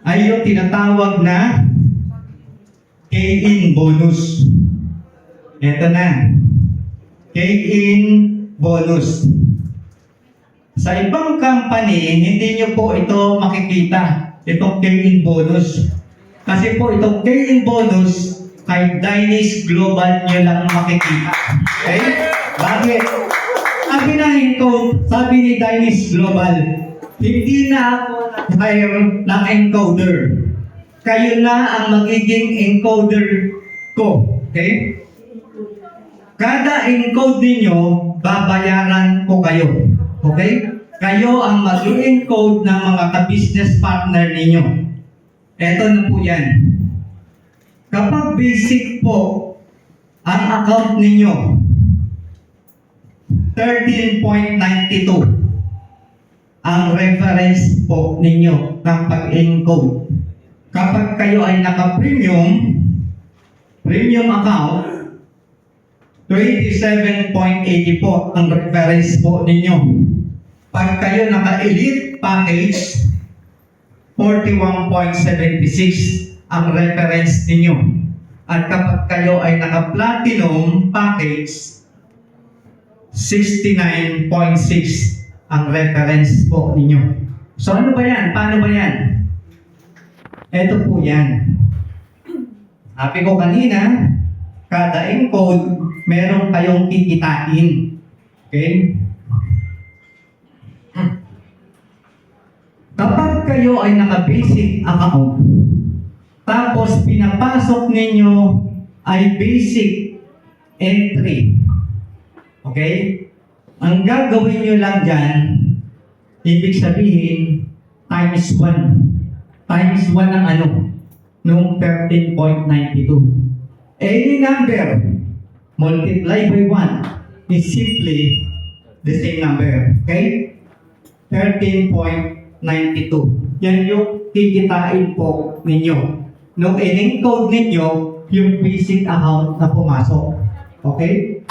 ay yung tinatawag na K-in bonus. Ito na. K-in bonus. Sa ibang company, hindi nyo po ito makikita. Itong K-in bonus. Kasi po itong K-in bonus, kay Dynix Global nyo lang makikita. Okay? Bakit? Sabi ni Dynix Global, hindi na ako nag-hire ng encoder. Kayo na ang magiging encoder ko. Okay? Kada encode ninyo, babayaran ko kayo. Okay? Kayo ang mag-encode ng mga ka-business partner ninyo. Ito na po yan. Kapag basic po ang account ninyo, 13.92 ang reference po ninyo ng pag-encode. Kapag kayo ay naka-premium account, 27.80 po ang reference po ninyo. Pag kayo naka-elite package, 41.76 ang reference ninyo. At kapag kayo ay naka-platinum package, 69.6 ang reference po ninyo. So ano ba yan? Paano ba yan? Ito po yan. Sabi ko kanina, kada encode, meron kayong kikitain. Okay? Kapag kayo ay naka-basic account, tapos pinapasok ninyo ay basic entry. Okay? Ang gagawin nyo lang dyan, ibig sabihin, times 1. Times 1 ng ano? Nung 13.92. Any number multiplied by 1 is simply the same number. Okay? 13.92. Yan yung kikitain po ninyo. Nung in-encode ninyo, yung basic account na pumasok. Okay?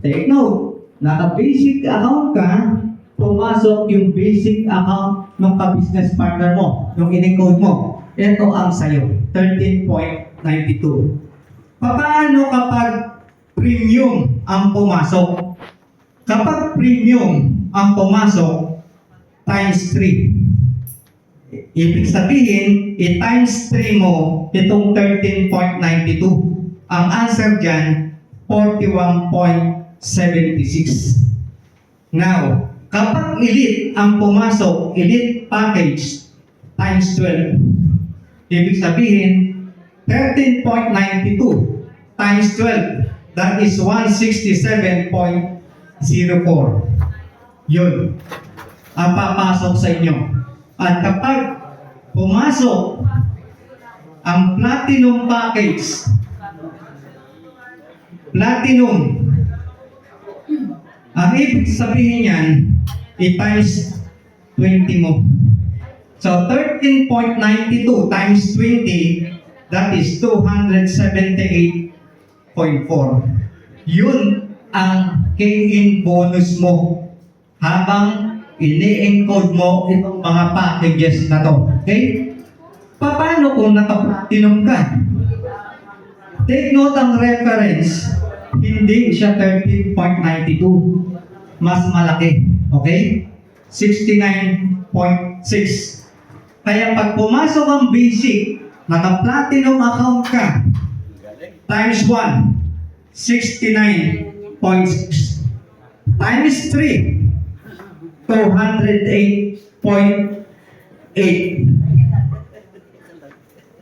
Take note, naka-basic account ka, pumasok yung basic account ng ka-business partner mo, yung in-encode mo. Ito ang sayo, 13.92. Paano kapag premium ang pumasok? Kapag premium ang pumasok, times 3. Ibig sabihin, i-times 3 mo itong 13.92. Ang answer dyan, 41.76. Now, kapag elite ang pumasok, elite package, times 12. Ibig sabihin, 13.92 times 12, that is 167.04. Yun ang papasok sa inyo. At kapag pumasok ang platinum package, platinum, ang ibig sabihin yan, i-times 20 mo. So, 13.92 times 20, that is 278.4. Yun ang K-in bonus mo habang ini-encode mo itong mga packages na to. Okay? Paano kung naka-platinum ka? Take note ang reference, hindi siya 13.92. Mas malaki. Okay? 69.6. Kaya pag pumasok ang basic, naka-platinum account ka, times 1, 69.6. Times 3, 208.8.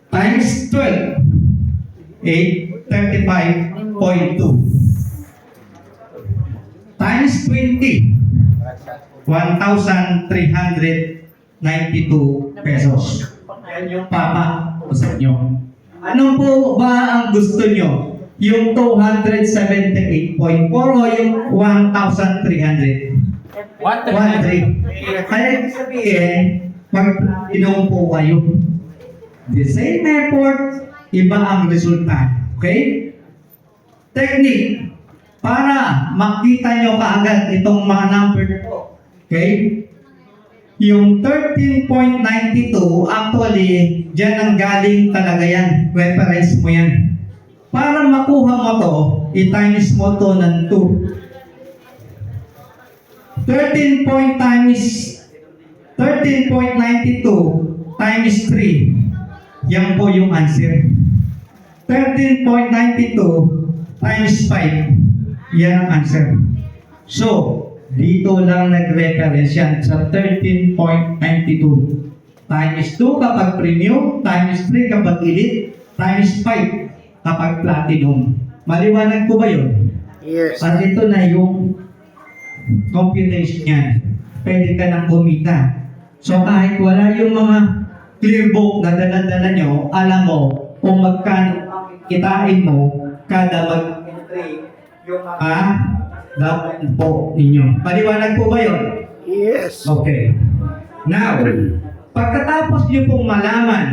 Times 12, 835.2. Times 20, 1,392 pesos. Yan yung papausan nyo. Ano po ba ang gusto nyo? Yung 278.4 o yung 1,300? 1,300. Kaya ibig sabihin, mag-platinum po kayo. The same effort, iba ang resulta. Okay? Technique. Para makita nyo kaagad itong mga number po. Okay? Yung 13.92, actually, dyan ang galing talaga yan. Reference mo yan. Para makuha mo to, i-times mo to ng 2. 13.92 times 3. Yan po yung answer. 13.92 times 5. Yan ang answer. So, dito lang nag-reference yan sa 13.92. Times 2 kapag premium, times 3 kapag elite, times 5 kapag platinum. Maliwanag po ba yun? Yes. At ito na yung computation niyan. Pwede ka nang kumita. So kahit wala yung mga clear book na dala-dala nyo, alam mo kung magkano ang kitain mo kada mag-entry yung mga dapat po ninyo. Paliwanag po ba yun? Yes. Okay. Now, pagkatapos nyo pong malaman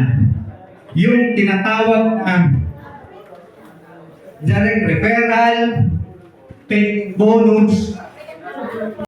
yung tinatawag na direct referral, pay bonus,